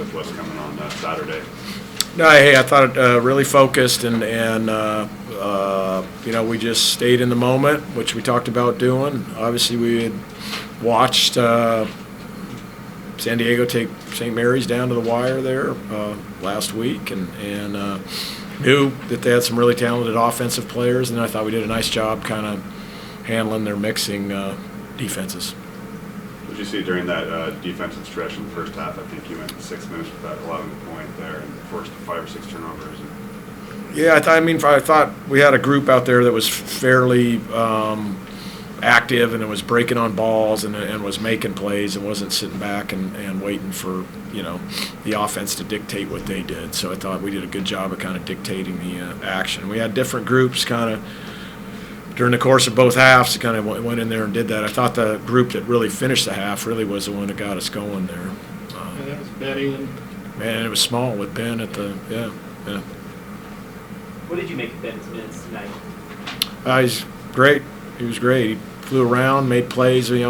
with what's coming on Saturday? No, hey, I thought really focused, and we just stayed in the moment, which we talked about doing. Obviously, we had watched San Diego take St. Mary's down to the wire there last week, and knew that they had some really talented offensive players, and I thought we did a nice job kind of handling their mixing defenses. What did you see during that defensive stretch in the first half? I think you went 6 minutes without allowing a point there and forced 5 or 6 turnovers. Yeah, I thought we had a group out there that was fairly active, and it was breaking on balls and was making plays and wasn't sitting back and waiting for the offense to dictate what they did. So I thought we did a good job of kind of dictating the action. We had different groups kind of during the course of both halves, kind of went in there and did that. I thought the group that really finished the half really was the one that got us going there. And that was Benny. Man, it was small with Ben at the yeah. What did you make of Ben's minutes tonight? He's great. He was great. He flew around, made plays. We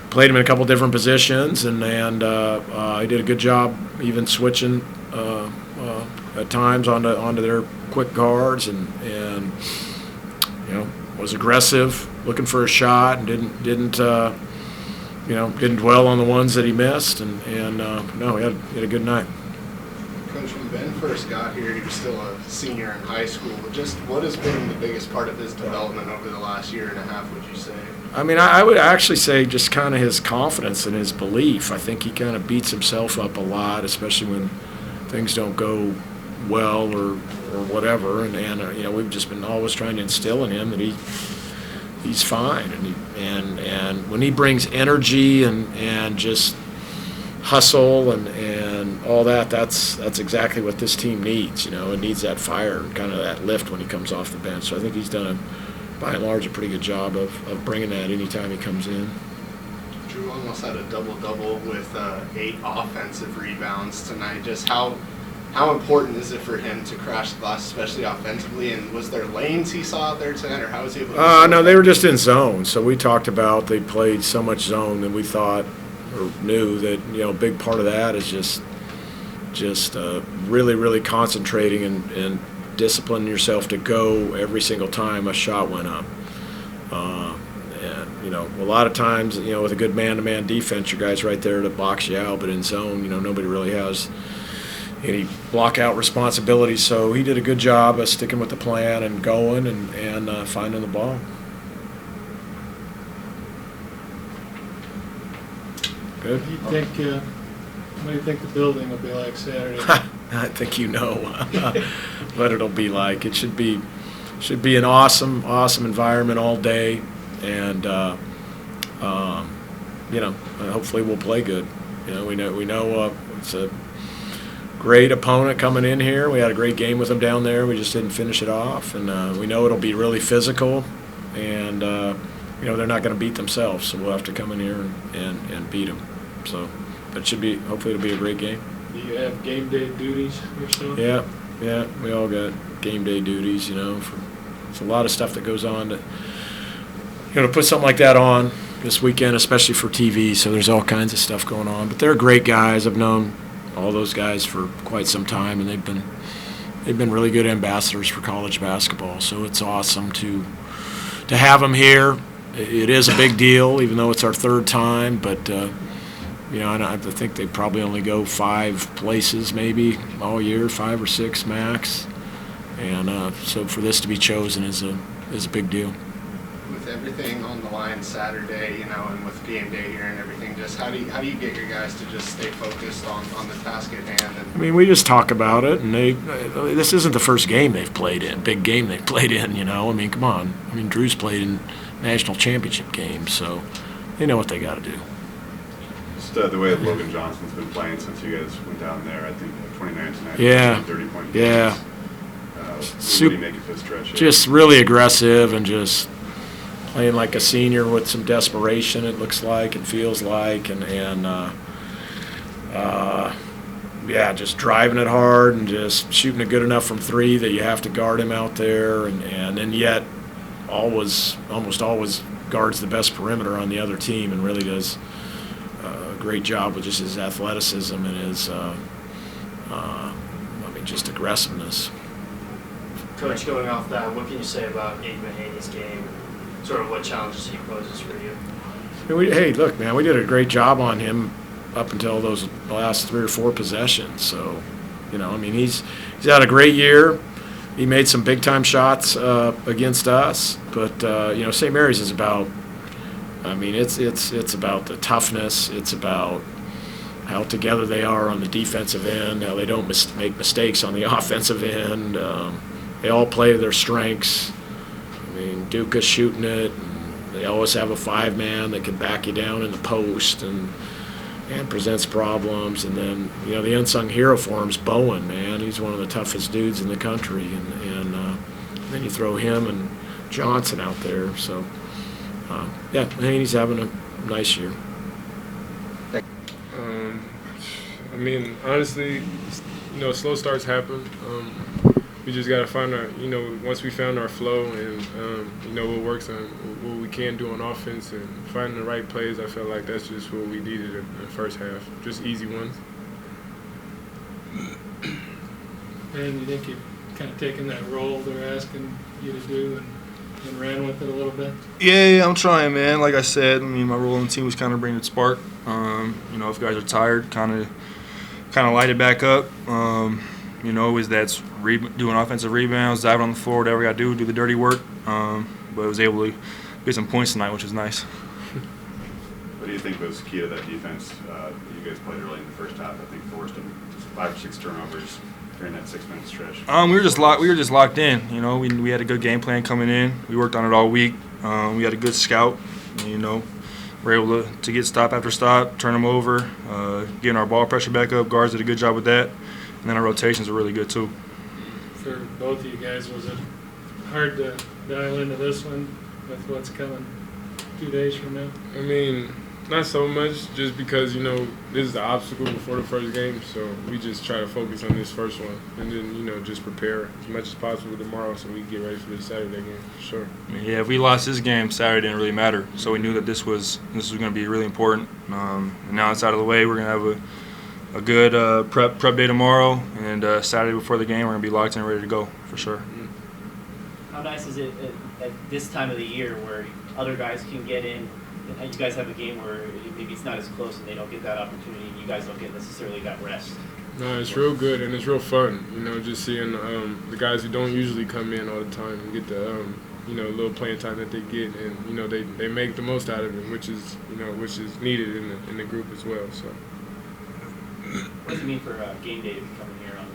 played him in a couple different positions, and he did a good job even switching at times onto their quick guards, and was aggressive, looking for a shot, and didn't dwell on the ones that he missed, and he had a good night. Coach, when Ben first got here, he was still a senior in high school. Just what has been the biggest part of his development over the last year and a half, would you say? I mean, I would actually say just kind of his confidence and his belief. I think he kind of beats himself up a lot, especially when things don't go well or whatever. And we've just been always trying to instill in him that he's fine. And when he brings energy and just hustle and all that, that's exactly what this team needs. It needs that fire and kind of that lift when he comes off the bench. So I think he's done by and large a pretty good job of bringing that anytime he comes in. Drew almost had a double-double with 8 offensive rebounds tonight. Just how important is it for him to crash the glass, especially offensively? And was there lanes he saw out there tonight, or how was he able to? No, they were just in zone. So we talked about they played so much zone that we thought or knew that a big part of that is just really, really concentrating and disciplining yourself to go every single time a shot went up. A lot of times, with a good man-to-man defense, your guy's right there to box you out. But in zone, nobody really has any block-out responsibility. So he did a good job of sticking with the plan and going and finding the ball. Good. What do you think the building will be like Saturday? I think what it'll be like. It should be an awesome environment all day, and hopefully we'll play good. We know it's a great opponent coming in here. We had a great game with them down there. We just didn't finish it off, and we know it'll be really physical, and they're not going to beat themselves, so we'll have to come in here and beat them. So, but hopefully it'll be a great game. Do you have game day duties yourself? Yeah, we all got game day duties. It's a lot of stuff that goes on to put something like that on this weekend, especially for TV. So there's all kinds of stuff going on. But they're great guys. I've known all those guys for quite some time, and they've been really good ambassadors for college basketball. So it's awesome to have them here. It is a big deal, even though it's our third time. But I think they probably only go 5 places maybe all year, 5 or 6 max. And so for this to be chosen is a big deal. With everything on the line Saturday, and with game day here and everything, just how do you get your guys to just stay focused on the task at hand? We just talk about it, and this isn't the first game they've played in, big game they've played in. Come on. Drew's played in national championship games, so they know what they got to do. Just the way that Logan Johnson's been playing since you guys went down there, I think 2019. Yeah. 30-point games. Yeah. What do you make of his stretch here? Just really aggressive and just playing like a senior with some desperation, it looks like and feels like, and just driving it hard and just shooting it good enough from 3 that you have to guard him out there, and yet almost always guards the best perimeter on the other team and really does a great job with just his athleticism and his, just aggressiveness. Coach, going off that, what can you say about Aiden Mahaney's game and sort of what challenges he poses for you? Hey, look, man, we did a great job on him up until those last 3 or 4 possessions. So, he's had a great year. He made some big-time shots against us. But, St. Mary's is about, it's about the toughness. It's about how together they are on the defensive end, how they don't make mistakes on the offensive end. They all play to their strengths. Duca's shooting it. And they always have a 5-man that can back you down in the post and presents problems. And then, the unsung hero for him is Bowen, man. He's one of the toughest dudes in the country. And then you throw him and Johnson out there. So, Mahaney's having a nice year. Honestly, slow starts happen. We just got to find our, once we found our flow and, what works on what we can do on offense and finding the right plays, I felt like that's just what we needed in the first half, just easy ones. And you think you've kind of taken that role they're asking you to do and ran with it a little bit? Yeah, I'm trying, man. Like I said, my role on the team was kind of bring the spark. If guys are tired, kind of light it back up. Is that's doing offensive rebounds, diving on the floor, whatever I got to do the dirty work. But I was able to get some points tonight, which is nice. What do you think was key to that defense? You guys played early in the first half. I think forced them 5 or 6 turnovers during that 6-minute stretch. We were just locked in. We had a good game plan coming in. We worked on it all week. We had a good scout. We were able to get stop after stop, turn them over, getting our ball pressure back up. Guards did a good job with that. And then our rotations were really good too. For both of you guys, was it hard to dial into this one with what's coming 2 days from now? Not so much, just because, this is the obstacle before the first game, so we just try to focus on this first one and then, just prepare as much as possible tomorrow so we can get ready for the Saturday game, for sure. Yeah, if we lost this game, Saturday didn't really matter, so we knew that this was going to be really important. And now it's out of the way. We're going to have a good prep day tomorrow, and Saturday before the game, we're going to be locked in and ready to go, for sure. How nice is it at this time of the year where other guys can get in, and you guys have a game where maybe it's not as close and they don't get that opportunity and you guys don't get necessarily that rest? No, it's real good and it's real fun, just seeing the guys who don't usually come in all the time and get the, little playing time that they get, and, they make the most out of it, which is needed in the group as well, so. What does it mean for game day to be coming here on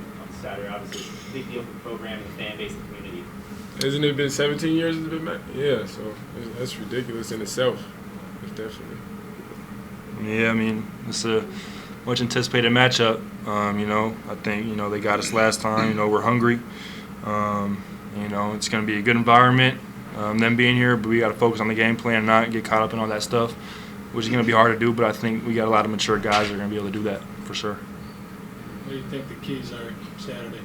Saturday? Obviously, it's a big deal for the program, the fan base, the community. Hasn't it been 17 years it's been back? Yeah, so that's ridiculous in itself. It's definitely. Yeah, it's a much anticipated matchup. I think, they got us last time. We're hungry. It's going to be a good environment, them being here, but we got to focus on the game plan and not get caught up in all that stuff, which is going to be hard to do, but I think we got a lot of mature guys that are going to be able to do that for sure. What do you think the keys are Saturday?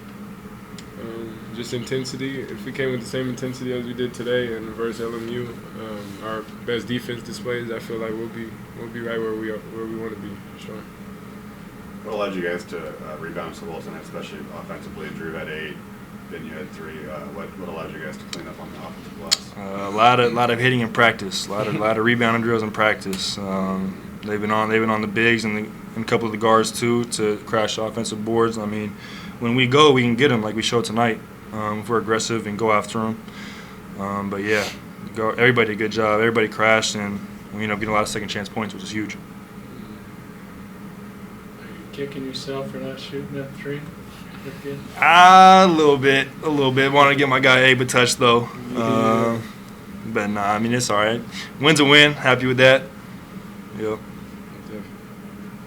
Just intensity. If we came with the same intensity as we did today and versus LMU, our best defense displays, I feel like we'll be right where we want to be, for sure. What allowed you guys to rebound so well tonight, especially offensively? Drew had 8, then you had 3. What allowed you guys to clean up on the offensive glass? A lot of hitting in practice. A lot of rebounding drills in practice. They've been on the bigs and a couple of the guards too to crash offensive boards. When we go, we can get them like we showed tonight. If we're aggressive and go after them. But yeah, everybody did a good job. Everybody crashed and getting a lot of second chance points, which is huge. Are you kicking yourself for not shooting that 3? A little bit. Want to get my guy Abe a touch though. But nah, it's all right. Win's a win. Happy with that. Yep.